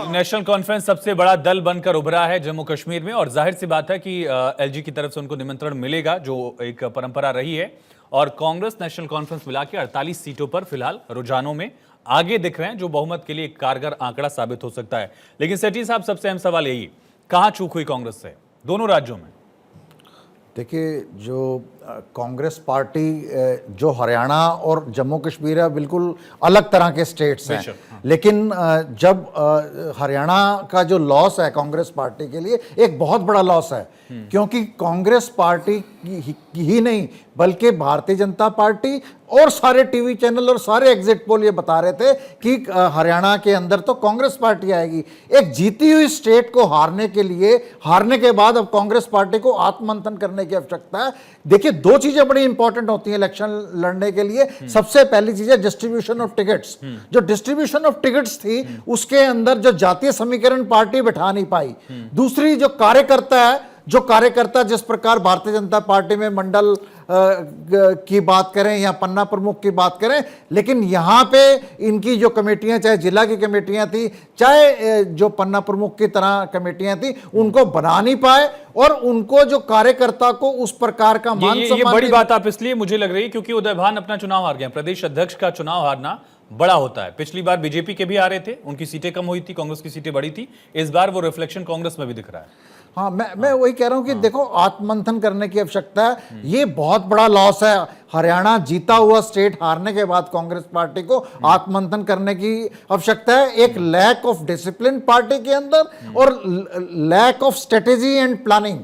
National conference सबसे बड़ा दल बनकर उभरा है जम्मू कश्मीर में और जाहिर सी बात है कि एलजी की तरफ से उनको निमंत्रण मिलेगा, जो एक परंपरा रही है। और कांग्रेस नेशनल कॉन्फ्रेंस मिला के 48 सीटों पर फिलहाल रुझानों में आगे दिख रहे हैं, जो बहुमत के लिए एक कारगर आंकड़ा साबित हो सकता है। लेकिन सेठी साहब, सबसे अहम सवाल यही, कहां चूक हुई कांग्रेस से दोनों राज्यों में? देखिए, जो कांग्रेस पार्टी जो हरियाणा और जम्मू कश्मीर है, बिल्कुल अलग तरह के स्टेट्स हैं। लेकिन जब हरियाणा का जो लॉस है कांग्रेस पार्टी के लिए एक बहुत बड़ा लॉस है, क्योंकि कांग्रेस पार्टी ही नहीं बल्कि भारतीय जनता पार्टी और सारे टीवी चैनल और सारे एग्जिट पोल ये बता रहे थे कि हरियाणा के अंदर तो कांग्रेस पार्टी आएगी। एक जीती हुई स्टेट को हारने के लिए, हारने के बाद अब कांग्रेस पार्टी को आत्ममंथन करने की आवश्यकता है। देखिए, दो चीजें बड़ी इंपॉर्टेंट होती हैं इलेक्शन लड़ने के लिए। सबसे पहली चीज है डिस्ट्रीब्यूशन ऑफ टिकट्स। जो डिस्ट्रीब्यूशन ऑफ टिकट्स थी उसके अंदर जो जातीय समीकरण पार्टी बैठा नहीं पाई। दूसरी जो कार्यकर्ता जिस प्रकार भारतीय जनता पार्टी में मंडल की बात करें या पन्ना प्रमुख की बात करें, लेकिन यहां पे इनकी जो कमेटियां, चाहे जिला की कमेटियां थी, चाहे जो पन्ना प्रमुख की तरह कमेटियां थी, उनको बना नहीं पाए और उनको जो कार्यकर्ता को उस प्रकार का मान सम्मान। ये बड़ी बात आप इसलिए मुझे लग रही है क्योंकि उदय भान अपना चुनाव हार गए। प्रदेश अध्यक्ष का चुनाव हारना बड़ा होता है। पिछली बार बीजेपी के भी आ रहे थे, उनकी सीटें कम हुई थी, कांग्रेस की सीटें बड़ी थी। इस बार वो रिफ्लेक्शन कांग्रेस में भी दिख रहा है। हाँ, मैं वही कह रहा हूं कि देखो, आत्ममंथन करने की आवश्यकता है। ये बहुत बड़ा लॉस है। हरियाणा जीता हुआ स्टेट हारने के बाद कांग्रेस पार्टी को आत्ममंथन करने की आवश्यकता है। एक लैक ऑफ डिसिप्लिन पार्टी के अंदर और lack of strategy and planning,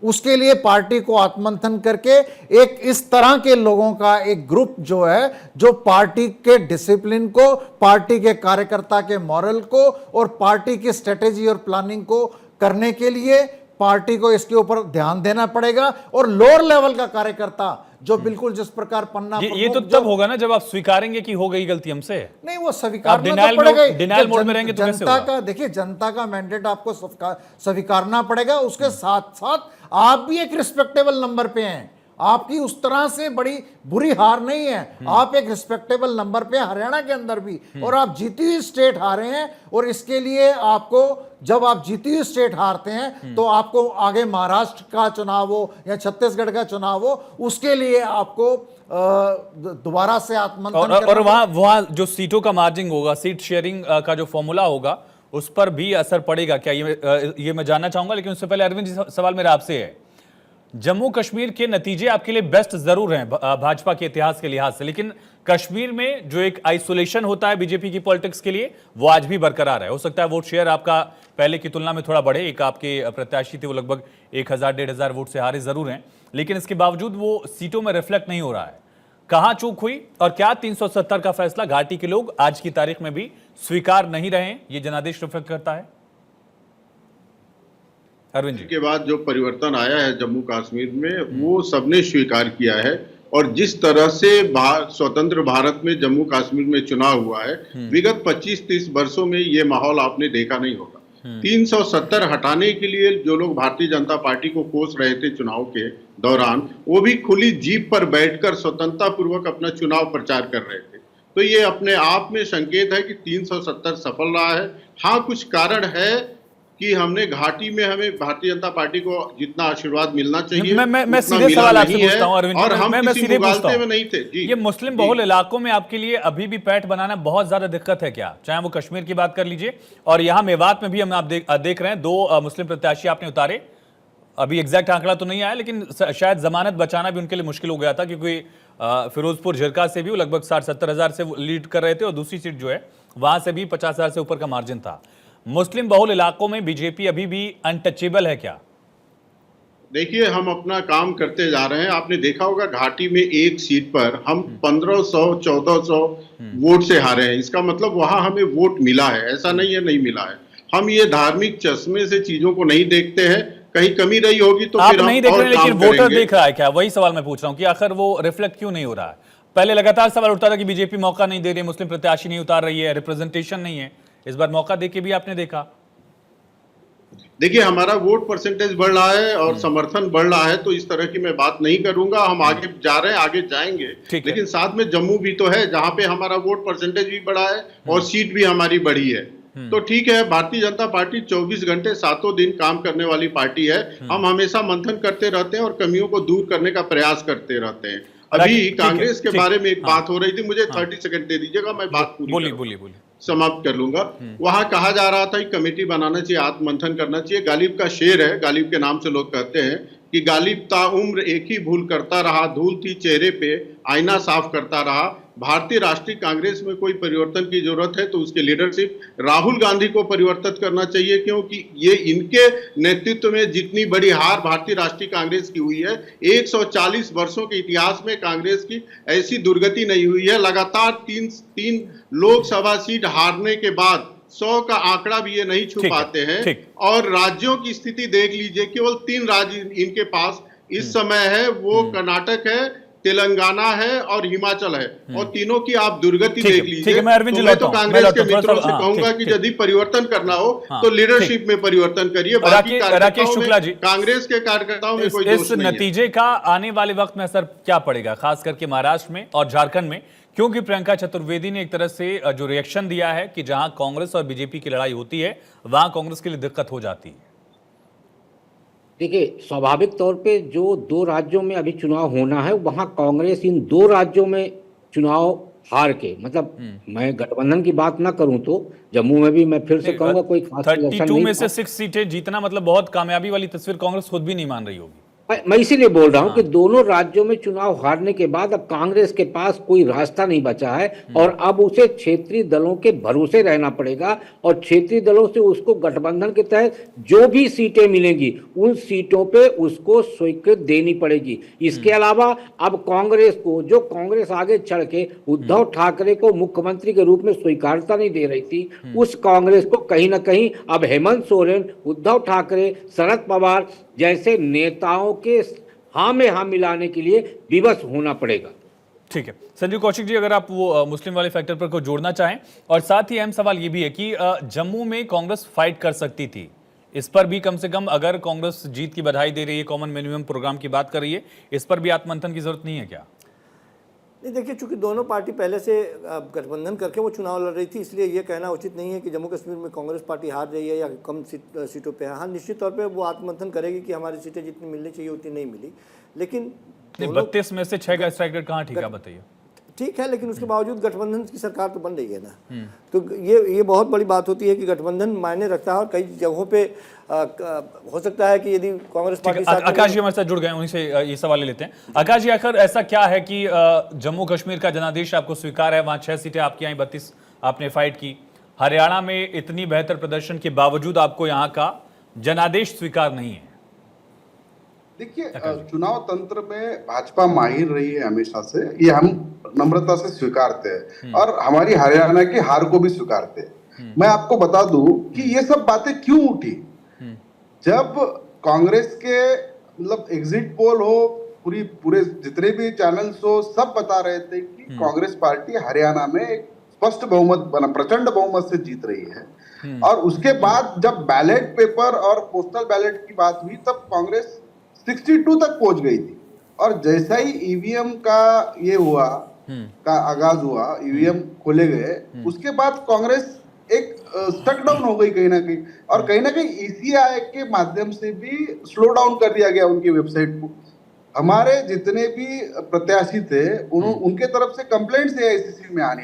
उसके लिए पार्टी को आत्ममंथन करके एक इस तरह के लोगों का एक ग्रुप जो है, जो पार्टी के डिसिप्लिन को, पार्टी के कार्यकर्ता के मॉरल को और पार्टी की स्ट्रेटेजी और प्लानिंग को करने के लिए पार्टी को इसके ऊपर ध्यान देना पड़ेगा। और लोअर लेवल का कार्यकर्ता जो बिल्कुल जिस प्रकार पन्ना, ये तो तब होगा ना जब आप स्वीकारेंगे कि हो गई गलती हमसे। नहीं, वो स्वीकारना तो पड़ेगा। डिनायल मोड में रहेंगे तो कैसे होगा? जनता का, देखिए, जनता का मैंडेट आपको स्वीकारना पड़ेगा। उसके साथ साथ आप भी एक रिस्पेक्टेबल नंबर पे हैं। आपकी उस तरह से बड़ी बुरी हार नहीं है, आप एक रिस्पेक्टेबल नंबर पे हरियाणा के अंदर भी, और आप जीती हुई स्टेट हारे हैं। और इसके लिए आपको, जब आप जीती हुई स्टेट हारते हैं तो आपको आगे महाराष्ट्र का चुनाव हो या छत्तीसगढ़ का चुनाव हो, उसके लिए आपको दोबारा से आत्ममंथन और वहां जो सीटों का मार्जिन होगा, सीट शेयरिंग का जो फॉर्मूला होगा, उस पर भी असर पड़ेगा क्या, ये मैं जानना चाहूंगा। लेकिन उससे पहले अरविंद जी, सवाल मेरा आपसे है, जम्मू कश्मीर के नतीजे आपके लिए बेस्ट जरूर हैं भाजपा के इतिहास के लिहाज से, लेकिन कश्मीर में जो एक आइसोलेशन होता है बीजेपी की पॉलिटिक्स के लिए, वो आज भी बरकरार है। हो सकता है वोट शेयर आपका पहले की तुलना में थोड़ा बढ़े। एक आपके प्रत्याशी थे, वो लगभग 1000-1500 वोट से हारे जरूर हैं, लेकिन इसके बावजूद वो सीटों में रिफ्लेक्ट नहीं हो रहा है। कहां चूक हुई और क्या 370 का फैसला घाटी के लोग आज की तारीख में भी स्वीकार नहीं रहे, ये जनादेश रिफ्लेक्ट करता है? अरविंद जी, के बाद जो परिवर्तन आया है जम्मू कश्मीर में, वो सबने स्वीकार किया है। और जिस तरह से स्वतंत्र भारत में जम्मू कश्मीर में चुनाव हुआ है, विगत 25-30 वर्षों में ये माहौल आपने देखा नहीं होगा। 370 हटाने के लिए जो लोग भारतीय जनता पार्टी को कोस रहे थे चुनाव के दौरान, वो भी खुली जीप पर बैठकर स्वतंत्रता पूर्वक अपना चुनाव प्रचार कर रहे थे। तो ये अपने आप में संकेत है कि 370 सफल रहा है। हाँ, कुछ कारण है कि हमने घाटी में, हमें भारतीय जनता पार्टी को जितना आशीर्वाद मिलना चाहिए, मैं सीधे सवाल आपसे पूछता हूं अरविंद जी, और हम मैं किसी सीधे मुगालते में नहीं थे जी। ये मुस्लिम बहुल इलाकों में आपके लिए अभी भी पैठ बनाना बहुत ज्यादा दिक्कत है क्या? चाहे वो कश्मीर की बात कर लीजिए, और यहाँ मेवात में भी हम आप देख रहे हैं 2 मुस्लिम प्रत्याशी आपने उतारे। अभी एग्जैक्ट आंकड़ा तो नहीं आया, लेकिन शायद जमानत बचाना भी उनके लिए मुश्किल हो गया था, क्योंकि फिरोजपुर झिरका से भी वो लगभग 60-70 हजार से लीड कर रहे थे, और दूसरी सीट जो है वहां से भी 50 हजार से ऊपर का मार्जिन था। मुस्लिम बहुल इलाकों में बीजेपी अभी भी अनटचेबल है क्या? देखिए, हम अपना काम करते जा रहे हैं। आपने देखा होगा घाटी में एक सीट पर हम 1500-1400 वोट से हारे हैं। इसका मतलब वहां हमें वोट मिला है, ऐसा नहीं है नहीं मिला है। हम ये धार्मिक चश्मे से चीजों को नहीं देखते हैं। कहीं कमी रही होगी तो आप फिर नहीं देख रहे हैं, लेकिन वोटर देख रहा है क्या? वही सवाल मैं पूछ रहा हूं कि आखिर वो रिफ्लेक्ट क्यों नहीं हो रहा है? पहले लगातार सवाल उठता था कि बीजेपी मौका नहीं दे रही, मुस्लिम प्रत्याशी नहीं उतार रही है, रिप्रेजेंटेशन नहीं है। इस बार मौका देके भी आपने देखा। देखिए, हमारा वोट परसेंटेज बढ़ रहा है और समर्थन बढ़ रहा है, तो इस तरह की मैं बात नहीं करूंगा। हम आगे जा रहे हैं, आगे जाएंगे, लेकिन साथ में जम्मू भी तो है जहां पे हमारा वोट परसेंटेज भी बढ़ा है और सीट भी हमारी बढ़ी है। तो ठीक है, भारतीय जनता पार्टी 24 घंटे 7 दिन काम करने वाली पार्टी है। हम हमेशा मंथन करते रहते हैं और कमियों को दूर करने का प्रयास करते रहते हैं। अभी कांग्रेस के बारे में एक बात हो रही थी, मुझे 30 सेकंड दे दीजिएगा, मैं बात पूरी बोलिए समाप्त कर लूंगा। वहां कहा जा रहा था कि कमेटी बनाना चाहिए, आत्ममंथन करना चाहिए। गालिब का शेर है, गालिब के नाम से लोग कहते हैं कि गालिब ताउम्र एक ही भूल करता रहा, धूल थी चेहरे पे आईना साफ करता रहा। भारतीय राष्ट्रीय कांग्रेस में कोई परिवर्तन की जरूरत है तो उसके लीडरशिप राहुल गांधी को परिवर्तित करना चाहिए, क्योंकि ये इनके नेतृत्व में जितनी बड़ी हार भारतीय राष्ट्रीय कांग्रेस की हुई है, 140 वर्षों के इतिहास में कांग्रेस की ऐसी दुर्गति नहीं हुई है। लगातार तीन लोकसभा सीट हारने के बाद 100 का आंकड़ा भी ये नहीं छू पाते हैं। और राज्यों की स्थिति देख लीजिए, केवल 3 राज्य इनके पास इस समय है, वो कर्नाटक है, तेलंगाना है और हिमाचल है, और तीनों की आप दुर्गति देख लीजिए। मैं तो कांग्रेस के मित्रों से कहूंगा कि यदि परिवर्तन करना हो तो लीडरशिप में परिवर्तन करिए। राकेश शुक्ला जी, कांग्रेस के कार्यकर्ताओं में कोई दोष नहीं है। इस नतीजे का आने वाले वक्त में असर क्या पड़ेगा, खास करके महाराष्ट्र में और झारखंड में? क्योंकि प्रियंका चतुर्वेदी ने एक तरह से जो रिएक्शन दिया है कि जहां कांग्रेस और बीजेपी की लड़ाई होती है वहां कांग्रेस के लिए दिक्कत हो जाती है। देखिए, स्वाभाविक तौर पे जो 2 राज्यों में अभी चुनाव होना है, वहां कांग्रेस इन 2 राज्यों में चुनाव हार के, मतलब मैं गठबंधन की बात ना करूं तो जम्मू में भी मैं फिर से कहूंगा कोई खास 32 में से 6 सीटें जीतना मतलब बहुत कामयाबी वाली तस्वीर कांग्रेस खुद भी नहीं मान रही होगी। मैं इसीलिए बोल रहा हूं कि दोनों राज्यों में चुनाव हारने के बाद अब कांग्रेस के पास कोई रास्ता नहीं बचा है और अब उसे क्षेत्रीय दलों के भरोसे रहना पड़ेगा और क्षेत्रीय दलों से उसको गठबंधन के तहत जो भी सीटें मिलेंगी उन सीटों पे उसको स्वीकृति देनी पड़ेगी। इसके अलावा अब कांग्रेस को, जो कांग्रेस आगे चढ़ के उद्धव ठाकरे को मुख्यमंत्री के रूप में स्वीकारता नहीं दे रही थी, उस कांग्रेस को कहीं ना कहीं अब हेमंत सोरेन, उद्धव ठाकरे, शरद पवार जैसे नेताओं के हाँ में हाँ मिलाने के लिए विवश होना पड़ेगा। ठीक है संजीव कौशिक जी, अगर आप वो मुस्लिम वाले फैक्टर पर को जोड़ना चाहें, और साथ ही अहम सवाल ये भी है कि जम्मू में कांग्रेस फाइट कर सकती थी, इस पर भी कम से कम अगर कांग्रेस जीत की बधाई दे रही है, कॉमन मिनिमम प्रोग्राम की बात कर रही है, इस पर भी आत्ममंथन की जरूरत नहीं है क्या? नहीं, देखिए, चूंकि दोनों पार्टी पहले से गठबंधन करके वो चुनाव लड़ रही थी, इसलिए ये कहना उचित नहीं है कि जम्मू कश्मीर में कांग्रेस पार्टी हार रही है या कम सीटों पे है। हाँ, निश्चित तौर पे वो आत्ममंथन करेगी कि हमारी सीटें जितनी मिलनी चाहिए उतनी नहीं मिली, लेकिन 32 में से 6 का स्ट्राइक रेट कहाँ ठीक है बताइए? ठीक है, लेकिन उसके बावजूद गठबंधन की सरकार तो बन रही है ना, तो ये बहुत बड़ी बात होती है कि गठबंधन मायने रखता है और कई जगहों पे हो सकता है कि यदि कांग्रेस पार्टी आकाश जी हमारे साथ जुड़ गए, उन्हीं से ये सवाल लेते हैं। आकाश जी, आखिर ऐसा क्या है कि जम्मू कश्मीर का जनादेश आपको स्वीकार है, वहां 6 सीटें आपकी आई, 32 आपने फाइट की, हरियाणा में इतनी बेहतर प्रदर्शन के बावजूद आपको यहाँ का जनादेश स्वीकार नहीं है? देखिए, चुनाव तंत्र में भाजपा माहिर रही है हमेशा से, ये हम नम्रता से स्वीकारते हैं और हमारी हरियाणा की हार को भी स्वीकारते हैं। मैं आपको बता दूं कि ये सब बातें क्यों उठी। जब कांग्रेस के मतलब एग्जिट पोल हो, पूरे जितने भी चैनल्स हो, सब बता रहे थे कि कांग्रेस पार्टी हरियाणा में एक स्पष्ट बहुमत बना, प्रचंड बहुमत से जीत रही है। और उसके बाद जब बैलेट पेपर और पोस्टल बैलेट की बात हुई तब कांग्रेस 62 तक पहुंच गई थी। और जैसा ही ईवीएम का ये हुआ, का आगाज हुआ, ईवीएम खोले गए, उसके बाद कांग्रेस एक स्टक डाउन हो गई कहीं ना कहीं, और कहीं ना कहीं ईसीआई के माध्यम से भी स्लो डाउन कर दिया गया उनकी वेबसाइट को। हमारे जितने भी प्रत्याशी थे उनके तरफ से कंप्लेंट्स एआईसीसी में आने